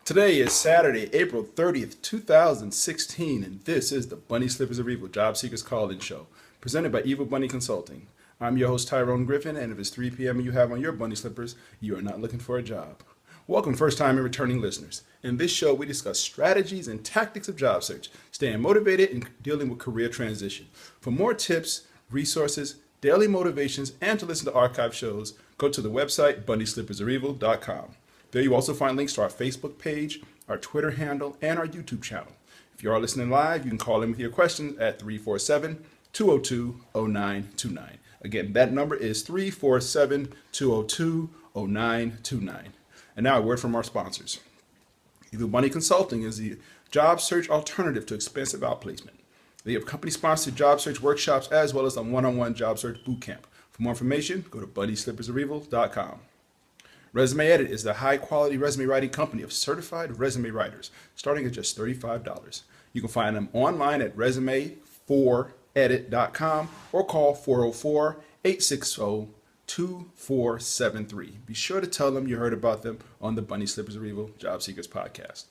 Today is Saturday, April 30th, 2016, and this is the Bunny Slippers of Evil Job Seekers Call-In Show, presented by Evil Bunny Consulting. I'm your host, Tyrone Griffin, and if it's 3 p.m. and you have on your bunny slippers, you are not looking for a job. Welcome, first-time and returning listeners. In this show, we discuss strategies and tactics of job search, staying motivated, and dealing with career transition. For more tips, resources, daily motivations, and to listen to archive shows, go to the website bunnyslippersofevil.com. There you also find links to our Facebook page, our Twitter handle, and our YouTube channel. If you are listening live, you can call in with your questions at 347-202-0929. Again, that number is 347-202-0929. And now a word from our sponsors. Evil Bunny Consulting is the job search alternative to expensive outplacement. They have company-sponsored job search workshops as well as a one-on-one job search boot camp. For more information, go to bunnyslippersofevil.com. Resume Edit is the high-quality resume writing company of certified resume writers, starting at just $35. You can find them online at resume4edit.com or call 404-860-2473. Be sure to tell them you heard about them on the Bunny Slippers of Evil Job Seekers podcast.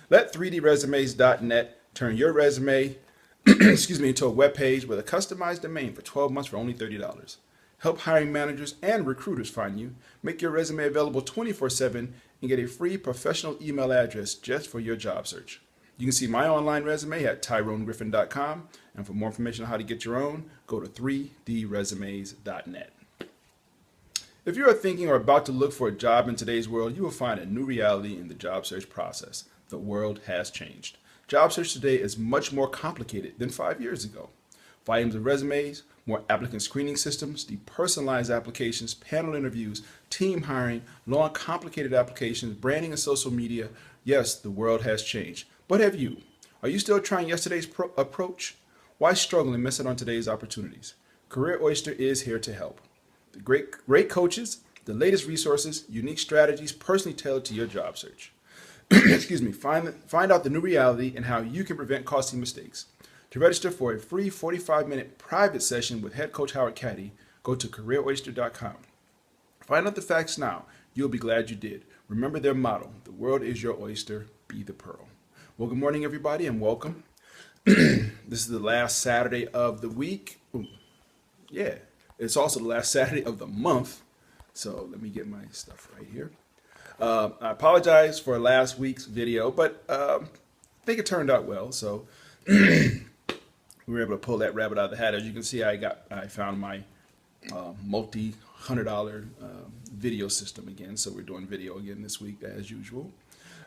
Let 3dresumes.net turn your resume into a web page with a customized domain for 12 months for only $30. Help hiring managers and recruiters find you. Make your resume available 24/7 and get a free professional email address just for your job search. You can see my online resume at tyronegriffin.com, and for more information on how to get your own, go to 3dresumes.net. If you are thinking or about to look for a job in today's world, you will find a new reality in the job search process. The world has changed. Job search today is much more complicated than 5 years ago. Volumes of resumes, more applicant screening systems, depersonalized applications, panel interviews, team hiring, long complicated applications, branding and social media. Yes, the world has changed. But have you? Are you still trying yesterday's approach? Why struggle and miss out on today's opportunities? Career Oyster is here to help. The great coaches, the latest resources, unique strategies personally tailored to your job search. Find out the new reality and how you can prevent costly mistakes. To register for a free 45-minute private session with head coach Howard Caddy, go to careeroyster.com. Find out the facts now. You'll be glad you did. Remember their motto, the world is your oyster, be the pearl. Well, good morning, everybody, and welcome. This is the last Saturday of the week. Ooh, yeah, it's also the last Saturday of the month. So let me get my stuff right here. I apologize for last week's video, but I think it turned out well. So we were able to pull that rabbit out of the hat. As you can see, I found my multi-$100 video system again. So we're doing video again this week as usual.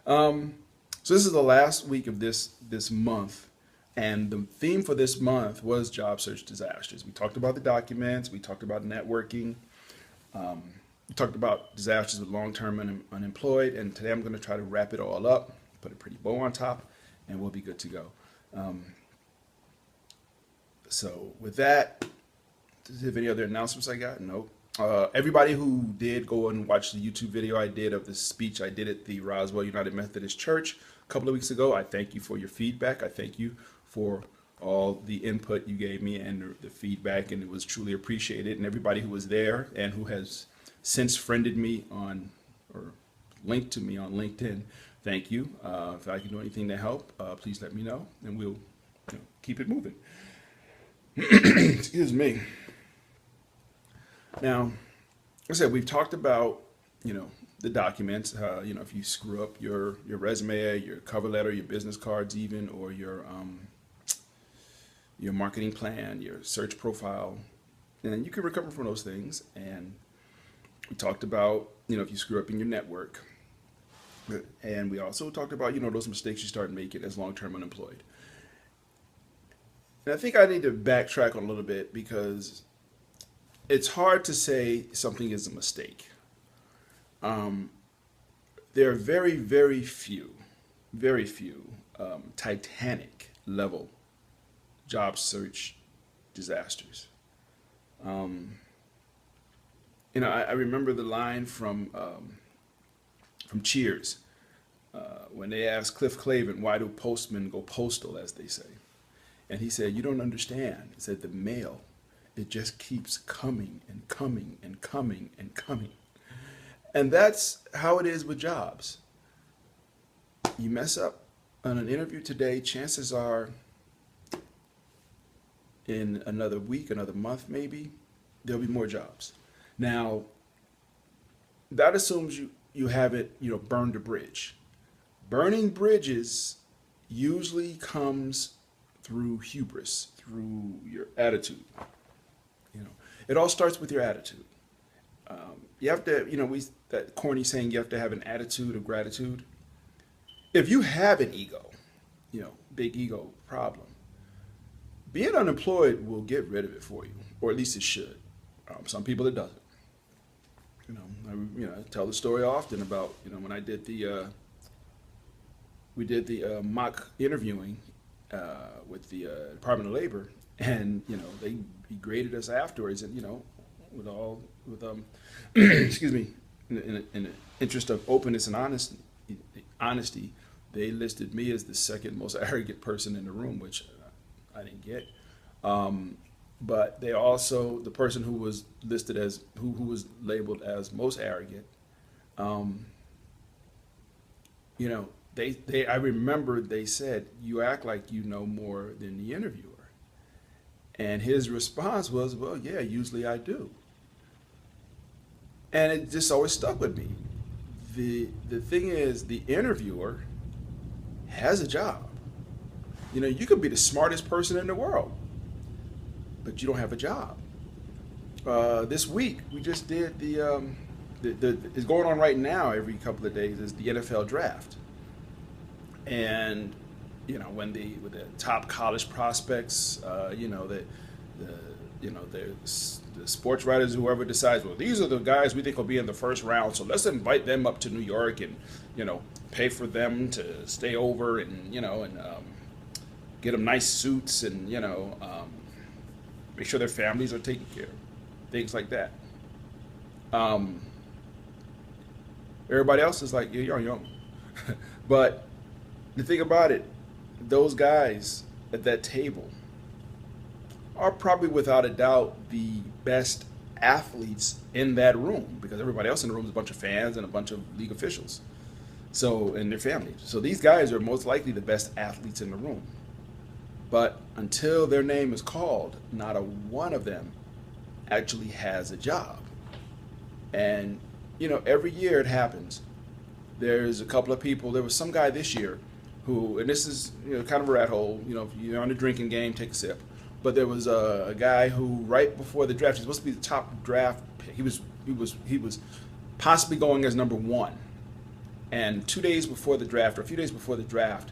So this is the last week of this month, and the theme for this month was job search disasters. We talked about the documents. We talked about networking. We talked about disasters with long-term unemployed, and today I'm going to try to wrap it all up, put a pretty bow on top, and we'll be good to go. So with that, is there any other announcements I got? Nope. Everybody who did go and watch the YouTube video I did of the speech I did at the Roswell United Methodist Church a couple of weeks ago, I thank you for your feedback. I thank you for all the input you gave me and the feedback, and it was truly appreciated. And everybody who was there and who has since friended me on or linked to me on LinkedIn, thank you. If I can do anything to help, please let me know, and we'll keep it moving. Excuse me. Now, like I said, we've talked about, the documents, if you screw up your resume, your cover letter, your business cards even, or your marketing plan, your search profile, and you can recover from those things. And we talked about, if you screw up in your network. And we also talked about, those mistakes you start making as long-term unemployed. And I think I need to backtrack on a little bit because it's hard to say something is a mistake. There are very, very few Titanic level job search disasters. I remember the line from Cheers when they asked Cliff Clavin, why do postmen go postal, as they say? And he said, you don't understand. He said, the mail, it just keeps coming and coming and coming and coming. And that's how it is with jobs. You mess up on an interview today, chances are in another week, another month, maybe, there'll be more jobs. Now, that assumes you haven't, burned a bridge. Burning bridges usually comes through hubris, through your attitude. You know, it all starts with your attitude. You have to, that corny saying, you have to have an attitude of gratitude. If you have an ego, big ego problem, being unemployed will get rid of it for you, or at least it should. Some people it doesn't. I tell the story often about when I did we did the mock interviewing with the Department of Labor, and he graded us afterwards, and with excuse me, in the interest of openness and honesty, they listed me as the second most arrogant person in the room, which I didn't get. But they also, the person who was listed as, who was labeled as most arrogant, I remember they said, "You act like you know more than the interviewer." And his response was, "Well, yeah, usually I do." And it just always stuck with me. The thing is, the interviewer has a job. You could be the smartest person in the world, but you don't have a job. This week we just did the it's going on right now. Every couple of days is the NFL draft, and when with the top college prospects, the sports writers, whoever decides, well, these are the guys we think will be in the first round, so let's invite them up to New York and pay for them to stay over and get them nice suits and make sure their families are taken care of, things like that. Everybody else is like, you're young. But the thing about it, those guys at that table are probably without a doubt the best athletes in that room, because everybody else in the room is a bunch of fans and a bunch of league officials, and their families. So these guys are most likely the best athletes in the room. But until their name is called, not a one of them actually has a job. And every year it happens. There's a couple of people. There was some guy this year who, and this is kind of a rat hole. If you're on a drinking game, take a sip. But there was a guy who, right before the draft, he's supposed to be the top draft pick. He was possibly going as number one. And 2 days before the draft, or a few days before the draft,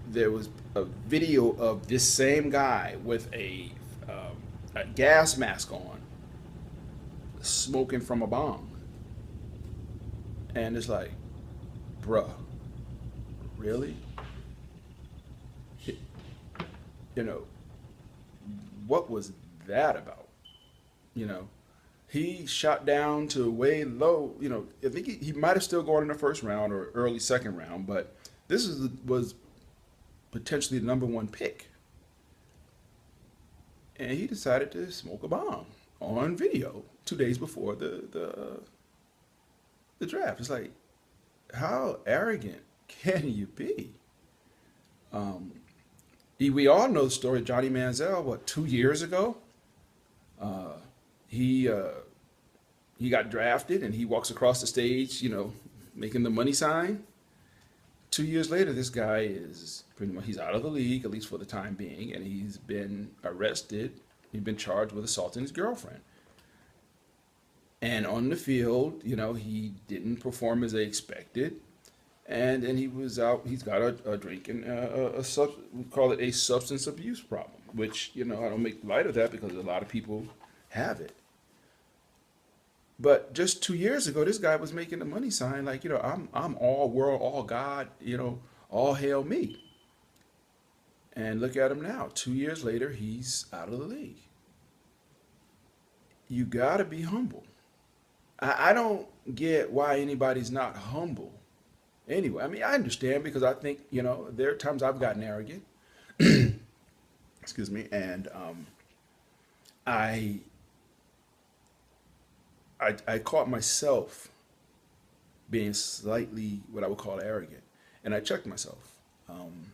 there was a video of this same guy with a gas mask on, smoking from a bong. And it's like, bruh, really? What was that about? He shot down to way low. I think he might have still gone in the first round or early second round, but this was potentially the number one pick. And he decided to smoke a bomb on video 2 days before the draft. It's like, how arrogant can you be? We all know the story of Johnny Manziel. 2 years ago, he got drafted and he walks across the stage, making the money sign. 2 years later, this guy is pretty much, he's out of the league, at least for the time being, and he's been arrested. He's been charged with assaulting his girlfriend. And on the field, he didn't perform as they expected. And then he was out, he's got a drinking, we call it a substance abuse problem, which, I don't make light of that because a lot of people have it. But just 2 years ago, this guy was making the money sign like, I'm all world, all God, all hail me. And look at him now. 2 years later, he's out of the league. You got to be humble. I don't get why anybody's not humble. Anyway, I understand, because I think, there are times I've gotten arrogant. Excuse me. And I caught myself being slightly what I would call arrogant. and I checked myself. Um,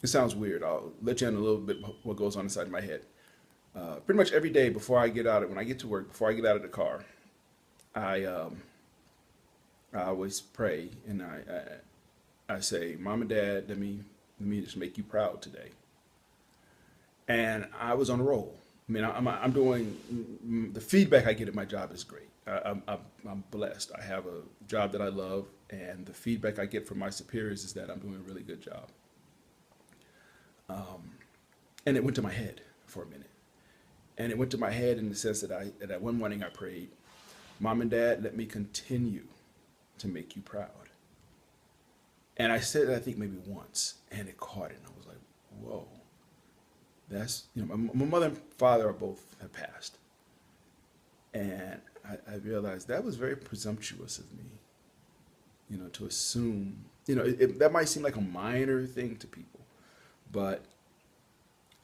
it sounds weird. I'll let you in a little bit what goes on inside my head. Pretty much every day before I get out of when I get to work, before I get out of the car, I I always pray and I say, Mom and Dad, let me just make you proud today. And I was on a roll. I mean, I'm doing the feedback I get at my job is great. I'm blessed. I have a job that I love, and the feedback I get from my superiors is that I'm doing a really good job. And it went to my head for a minute, and it went to my head in the sense that that one morning I prayed, Mom and Dad, let me continue to make you proud. And I said it, I think maybe once, and it caught it, and I was like, whoa. That's, my mother and father are both have passed. And I realized that was very presumptuous of me, to assume, that might seem like a minor thing to people, but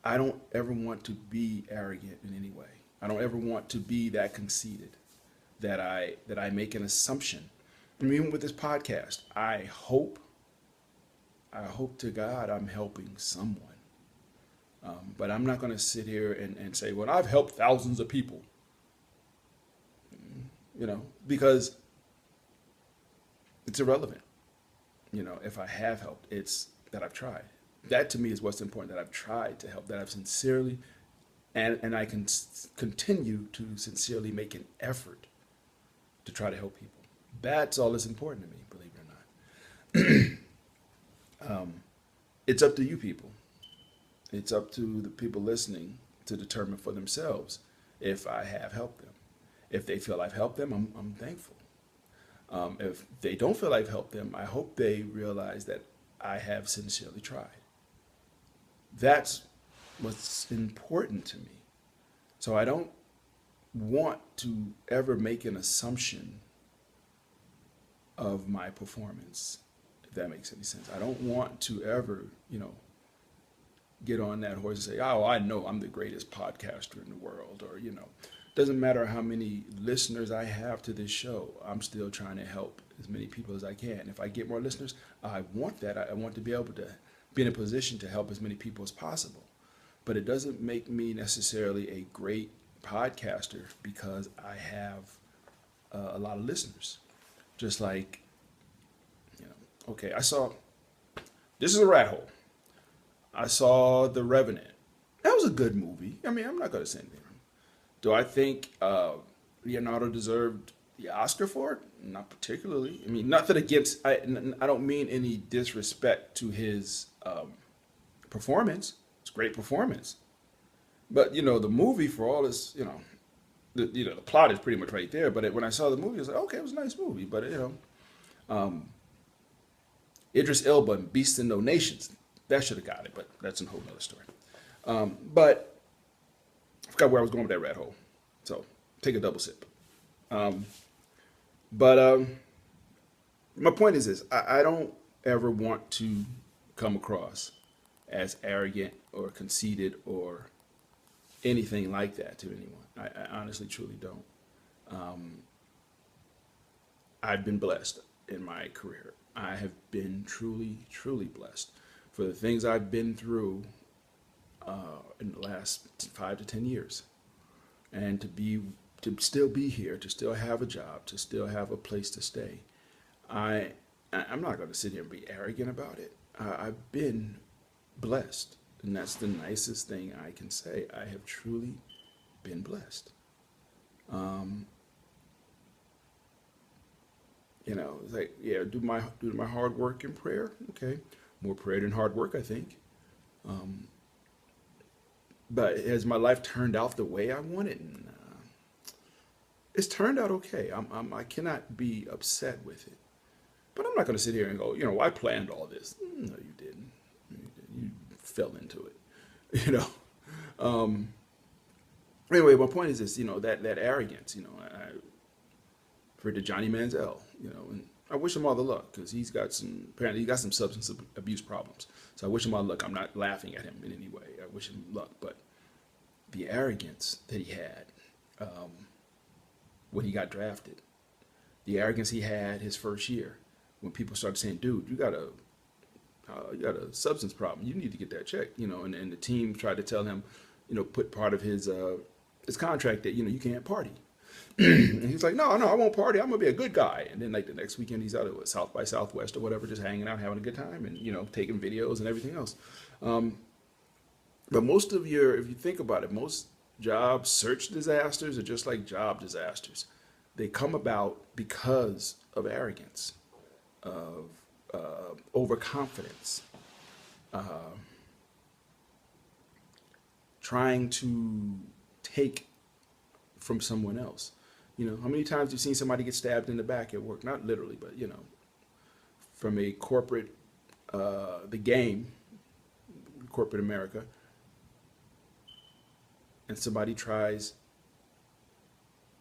I don't ever want to be arrogant in any way. I don't ever want to be that conceited that I make an assumption. I mean, even with this podcast, I hope to God I'm helping someone. But I'm not going to sit here and say, well, I've helped thousands of people, because it's irrelevant. If I have helped, it's that I've tried. That to me is what's important, that I've tried to help, that I've sincerely, and I can continue to sincerely make an effort to try to help people. That's all that's important to me, believe it or not. It's up to you people. It's up to the people listening to determine for themselves if I have helped them. If they feel I've helped them, I'm thankful. If they don't feel I've helped them, I hope they realize that I have sincerely tried. That's what's important to me. So I don't want to ever make an assumption of my performance, if that makes any sense. I don't want to ever, get on that horse and say, oh, I know I'm the greatest podcaster in the world, or, doesn't matter how many listeners I have to this show, I'm still trying to help as many people as I can. If I get more listeners, I want that. I want to be able to be in a position to help as many people as possible. But it doesn't make me necessarily a great podcaster because I have a lot of listeners. Just like, okay, this is a rat hole. I saw The Revenant. That was a good movie. I mean, I'm not going to say anything. Do I think Leonardo deserved the Oscar for it? Not particularly. I mean, nothing against, I don't mean any disrespect to his performance. It's a great performance. But, the movie, for all this, the plot is pretty much right there. But when I saw the movie, I was like, okay, it was a nice movie. But, Idris Elba and Beast in No Nations, that should have got it, but that's a whole other story. But I forgot where I was going with that rat hole. So take a double sip. But my point is this. I don't ever want to come across as arrogant or conceited or anything like that to anyone. I honestly, truly don't. I've been blessed in my career. I have been truly, truly blessed for the things I've been through in the last 5 to 10 years, and to still be here, to still have a job, to still have a place to stay. I'm not going to sit here and be arrogant about it. I've been blessed, and that's the nicest thing I can say. I have truly been blessed. It's like, yeah, do my hard work and prayer. Okay, more prayer than hard work, I think. But has my life turned out the way I wanted? Nah. It's turned out okay. I cannot be upset with it. But I'm not going to sit here and go, I planned all this. No, you didn't. You fell into it. Anyway, my point is this. That arrogance. I referred to Johnny Manziel. And I wish him all the luck because apparently he got some substance abuse problems. So I wish him all the luck. I'm not laughing at him in any way. I wish him luck. But the arrogance that he had when he got drafted, the arrogance he had his first year, when people start saying, "Dude, you got a substance problem. You need to get that checked," and the team tried to tell him, put part of his contract that, you can't party. And he's like, no, I won't party. I'm gonna be a good guy. And then like the next weekend, he's out at South by Southwest or whatever, just hanging out, having a good time, and taking videos and everything else. But if you think about it, most job search disasters are just like job disasters. They come about because of arrogance, of overconfidence, trying to take from someone else. How many times you've seen somebody get stabbed in the back at work? Not literally, but from a corporate, the game, corporate America, and somebody tries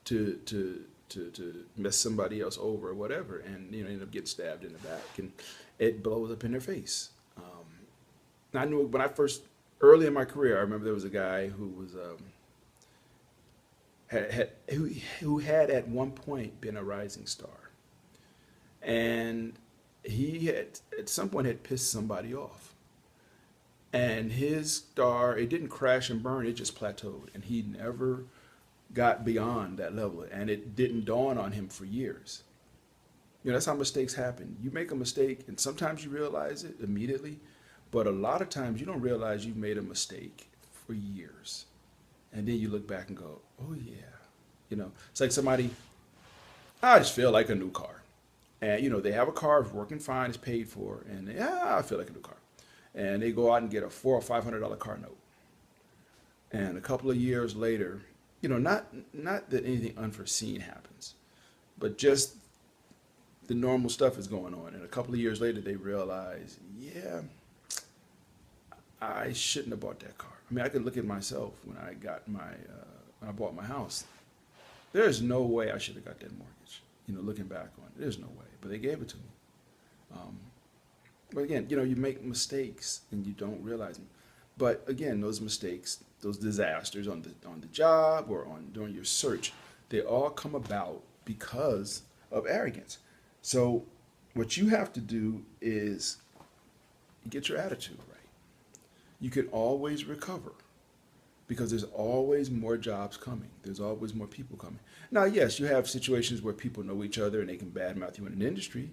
to mess somebody else over or whatever, and end up getting stabbed in the back, and it blows up in their face. I knew when I first, early in my career, I remember there was a guy who was who had at one point been a rising star, and he had at some point had pissed somebody off, and his star, it didn't crash and burn, it just plateaued, and he never got beyond that level, and it didn't dawn on him for years. That's how mistakes happen. You make a mistake, and sometimes you realize it immediately, but a lot of times you don't realize you've made a mistake for years. And then you look back and go, oh yeah. It's like somebody, I just feel like a new car. And, they have a car, it's working fine, it's paid for, and I feel like a new car. And they go out and get a $400 or $500 car note. And a couple of years later, not that anything unforeseen happens, but just the normal stuff is going on. And a couple of years later, they realize, yeah, I shouldn't have bought that car. I mean, I could look at myself when I got when I bought my house. There's no way I should have got that mortgage. Looking back on it, there's no way. But they gave it to me. But again, you make mistakes and you don't realize them. But again, those mistakes, those disasters on the job or during your search, they all come about because of arrogance. So what you have to do is get your attitude right. You can always recover because there's always more jobs coming. There's always more people coming. Now, yes, you have situations where people know each other and they can badmouth you in an industry.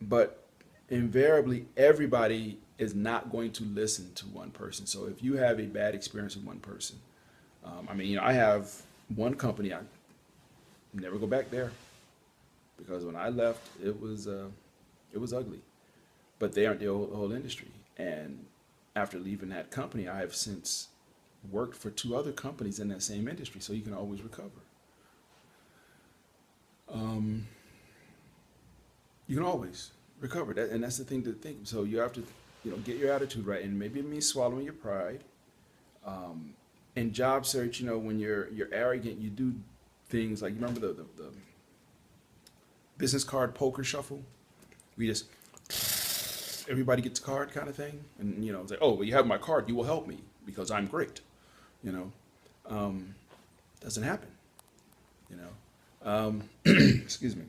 But invariably, everybody is not going to listen to one person. So if you have a bad experience with one person, I have one company, I never go back there because when I left, it was ugly. But they aren't the whole industry. And after leaving that company, I have since worked for 2 other companies in that same industry, so you can always recover. You can always recover that, and that's the thing to think. So you have to, get your attitude right, and maybe it means swallowing your pride. In job search, when you're arrogant, you do things like, you remember the business card poker shuffle? We just everybody gets a card kind of thing, and it's like, oh, well, you have my card, you will help me because I'm great. Doesn't happen. Excuse me.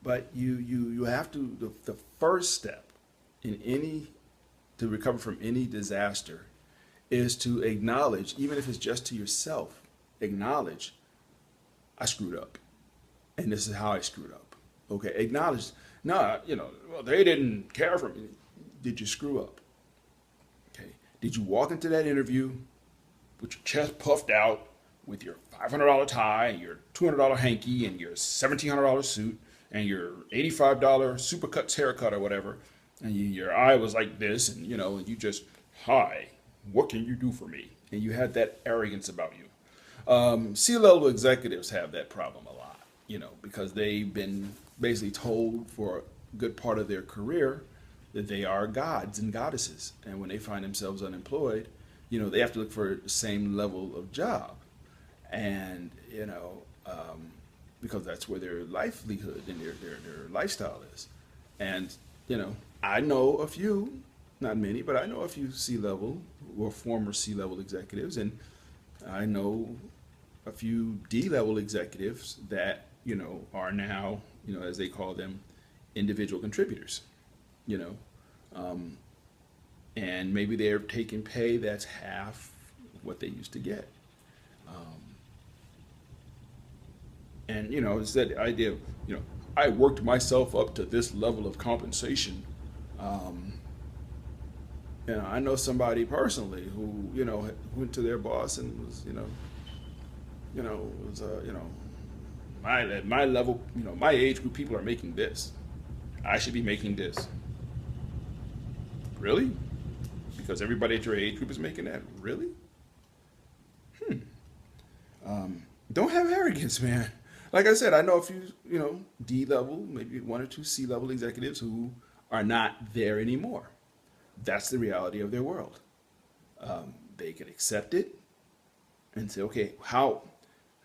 But you have to, the first step to recover from any disaster is to acknowledge, even if it's just to yourself, acknowledge, I screwed up. And this is how I screwed up. Okay, acknowledge, well, they didn't care for me. Did you screw up? Okay, did you walk into that interview with your chest puffed out, with your $500 tie, and your $200 hanky, and your $1,700 suit, and your $85 Supercuts haircut or whatever, and your eye was like this, and and you just, hi, what can you do for me? And you had that arrogance about you. C-level executives have that problem a lot, because they've been basically told for a good part of their career that they are gods and goddesses, and when they find themselves unemployed, they have to look for the same level of job, and because that's where their livelihood and their lifestyle is. And, I know a few, not many, but I know a few C-level or former C-level executives, and I know a few D-level executives that, are now, as they call them, individual contributors, you know, um, and maybe they're taking pay that's half what they used to get. Um, and, it's that idea of, I worked myself up to this level of compensation. Um, I know somebody personally who, went to their boss and was, was, my level, my age group people are making this. I should be making this. Really? Because everybody at your age group is making that? Really? Don't have arrogance, man. Like I said, I know a few, D level, maybe one or two C level executives who are not there anymore. That's the reality of their world. They can accept it and say, okay, how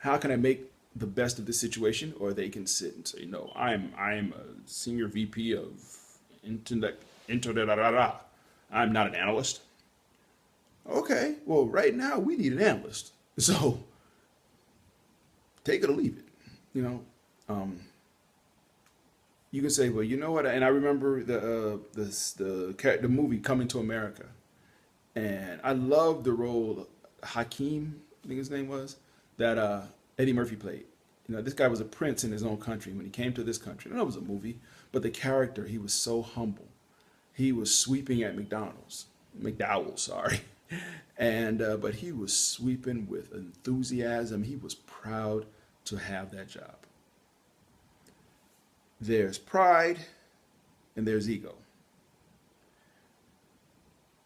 can I make the best of this situation? Or they can sit and say, no, I'm a senior VP of internet. I'm not an analyst. Okay, well, right now we need an analyst. So take it or leave it. You know, um, you can say, well, you know what? And I remember the movie Coming to America, and I loved the role Hakeem, I think his name was, that Eddie Murphy played. This guy was a prince in his own country when he came to this country. I know it was a movie, but the character, he was so humble. He was sweeping at McDowell's, sorry, and but he was sweeping with enthusiasm. He was proud to have that job. There's pride and there's ego.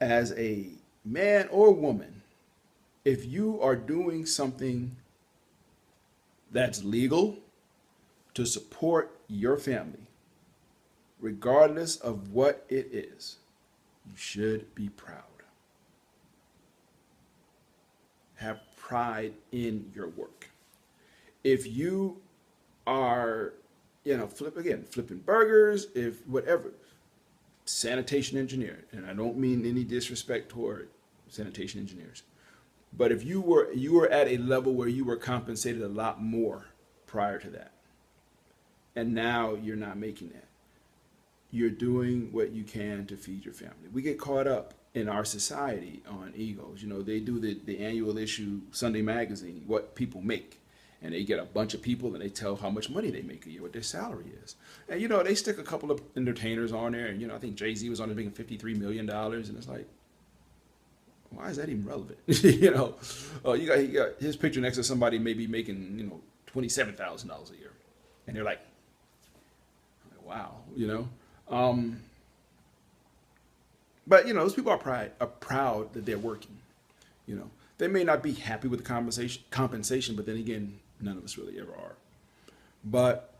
As a man or woman, if you are doing something that's legal to support your family, regardless of what it is, you should be proud. Have pride in your work. If you are, flipping burgers, if whatever, sanitation engineer, and I don't mean any disrespect toward sanitation engineers, but if you were at a level where you were compensated a lot more prior to that, and now you're not making that, you're doing what you can to feed your family. We get caught up in our society on egos. They do the annual issue Sunday magazine, what people make. And they get a bunch of people and they tell how much money they make a year, what their salary is. And, they stick a couple of entertainers on there. And, I think Jay-Z was on there making $53 million. And it's like, why is that even relevant? You got his picture next to somebody maybe making, $27,000 a year. And they're like, wow, Um, but those people are proud that they're working. They may not be happy with the compensation, but then again, none of us really ever are. But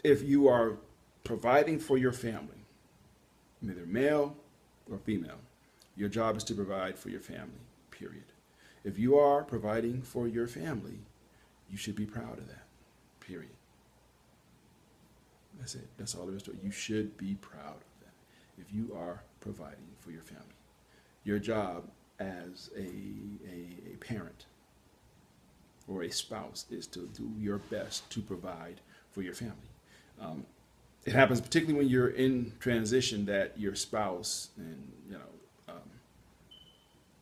if you are providing for your family, either male or female, your job is to provide for your family, period. If you are providing for your family, you should be proud of that, period. That's it. That's all there is to it. You should be proud of that if you are providing for your family. Your job as a parent or a spouse is to do your best to provide for your family. It happens particularly when you're in transition that your spouse and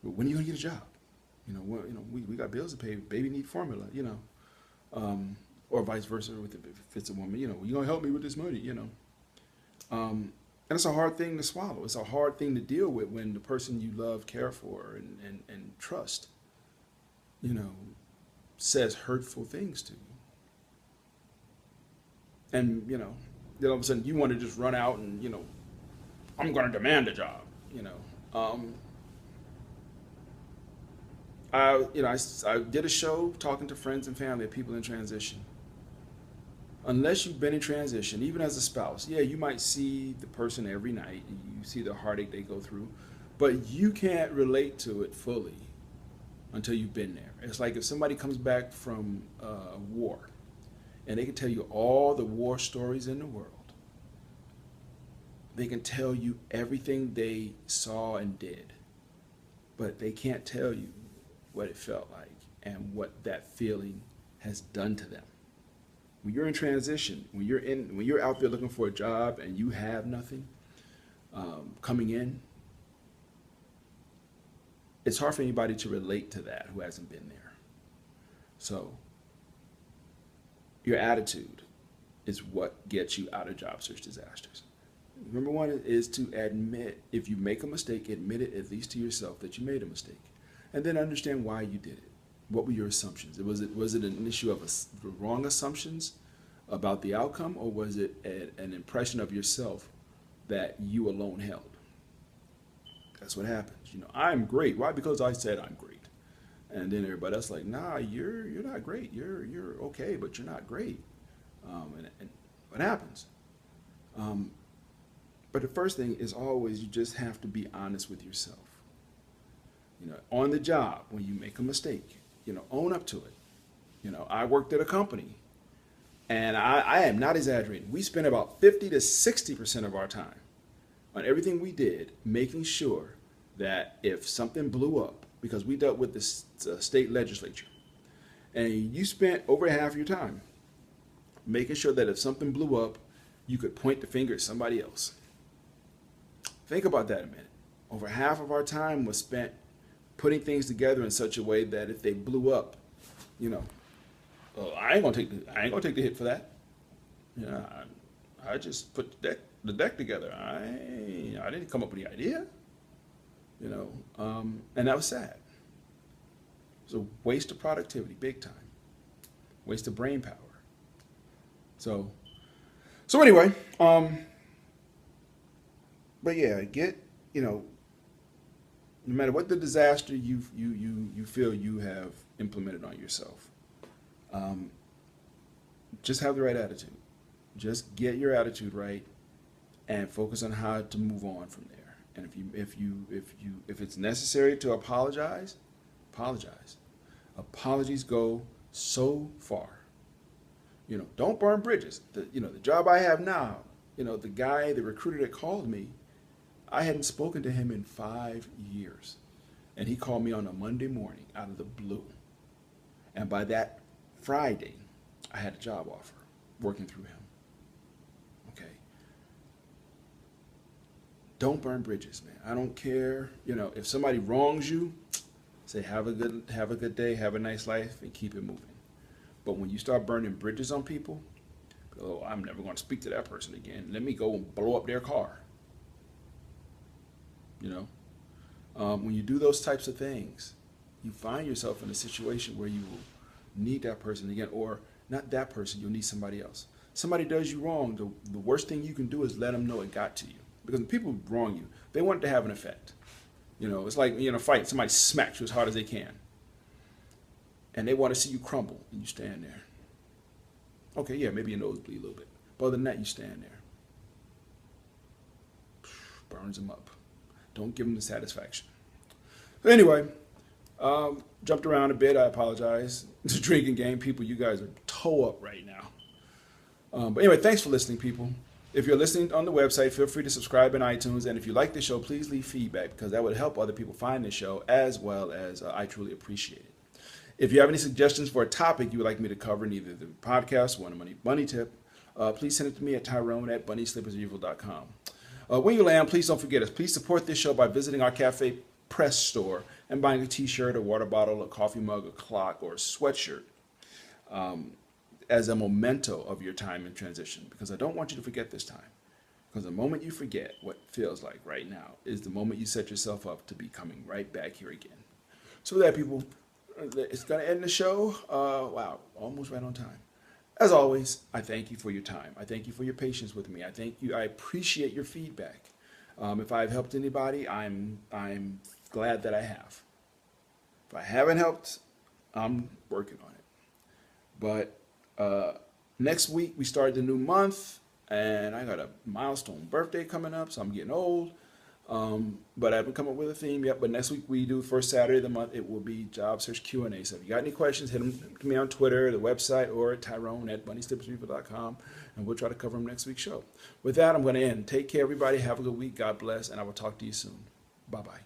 when are you gonna get a job? We got bills to pay. Baby need formula. Or vice versa if it's a woman. You gonna help me with this money. And it's a hard thing to swallow. It's a hard thing to deal with when the person you love, care for, and trust, says hurtful things to you. And, then all of a sudden you want to just run out and, I'm going to demand a job, I did a show talking to friends and family of people in transition. Unless you've been in transition, even as a spouse, yeah, you might see the person every night and you see the heartache they go through, but you can't relate to it fully until you've been there. It's like if somebody comes back from war and they can tell you all the war stories in the world. They can tell you everything they saw and did, but they can't tell you what it felt like and what that feeling has done to them. When you're in transition, when you're out there looking for a job and you have nothing coming in, it's hard for anybody to relate to that who hasn't been there. So your attitude is what gets you out of job search disasters. Number one is to admit, if you make a mistake, admit it at least to yourself that you made a mistake, and then understand why you did it. What were your assumptions? Was it an issue of wrong assumptions about the outcome, or was it an impression of yourself that you alone held? That's what happens. I'm great. Why? Because I said I'm great. And then everybody else like, nah, you're not great. You're okay, but you're not great. And what happens? But the first thing is always you just have to be honest with yourself. On the job, when you make a mistake, own up to it. I worked at a company, and I am not exaggerating. We spent about 50 to 60% of our time on everything we did, making sure that if something blew up, because we dealt with the state legislature, and you spent over half your time making sure that if something blew up, you could point the finger at somebody else. Think about that a minute. Over half of our time was spent putting things together in such a way that if they blew up, I ain't gonna take the hit for that. I just put the deck together. I didn't come up with the idea. And that was sad. It was a waste of productivity, big time. Waste of brain power. So anyway, but yeah, no matter what the disaster you feel you have implemented on yourself, just have the right attitude. Just get your attitude right and focus on how to move on from there. And if it's necessary to apologize, apologize. Apologies go so far. Don't burn bridges. The job I have now, the recruiter that called me, I hadn't spoken to him in 5 years. And he called me on a Monday morning out of the blue. And by that Friday, I had a job offer working through him. Okay. Don't burn bridges, man. I don't care. If somebody wrongs you, say have a good day, have a nice life, and keep it moving. But when you start burning bridges on people, I'm never going to speak to that person again. Let me go and blow up their car. When you do those types of things, you find yourself in a situation where you will need that person again, or not that person, you'll need somebody else. Somebody does you wrong, the worst thing you can do is let them know it got to you. Because when people wrong you, they want it to have an effect. It's like in a fight, somebody smacks you as hard as they can. And they want to see you crumble, and you stand there. Okay, yeah, maybe your nose bleed a little bit. But other than that, you stand there. Burns them up. Don't give them the satisfaction. Anyway, jumped around a bit. I apologize. It's a drinking game. People, you guys are toe up right now. But anyway, thanks for listening, people. If you're listening on the website, feel free to subscribe in iTunes. And if you like the show, please leave feedback, because that would help other people find the show, as well as I truly appreciate it. If you have any suggestions for a topic you would like me to cover in either the podcast or a money tip, please send it to me at Tyrone@bunnyslippersevil.com. When you land, please don't forget us. Please support this show by visiting our cafe press store and buying a t-shirt, a water bottle, a coffee mug, a clock, or a sweatshirt as a memento of your time in transition, because I don't want you to forget this time. Because the moment you forget what it feels like right now is the moment you set yourself up to be coming right back here again. So with that, people, it's going to end the show. Wow, almost right on time. As always, I thank you for your time. I thank you for your patience with me. I appreciate your feedback. If I've helped anybody, I'm glad that I have. If I haven't helped, I'm working on it. But next week we start the new month, and I got a milestone birthday coming up, so I'm getting old. But I haven't come up with a theme yet. But next week we do first Saturday of the month. It will be Job Search Q&A. So if you got any questions, hit them to me on Twitter, the website, or Tyrone@bunnyslippersevil.com, and we'll try to cover them next week's show. With that, I'm going to end. Take care, everybody. Have a good week. God bless, and I will talk to you soon. Bye-bye.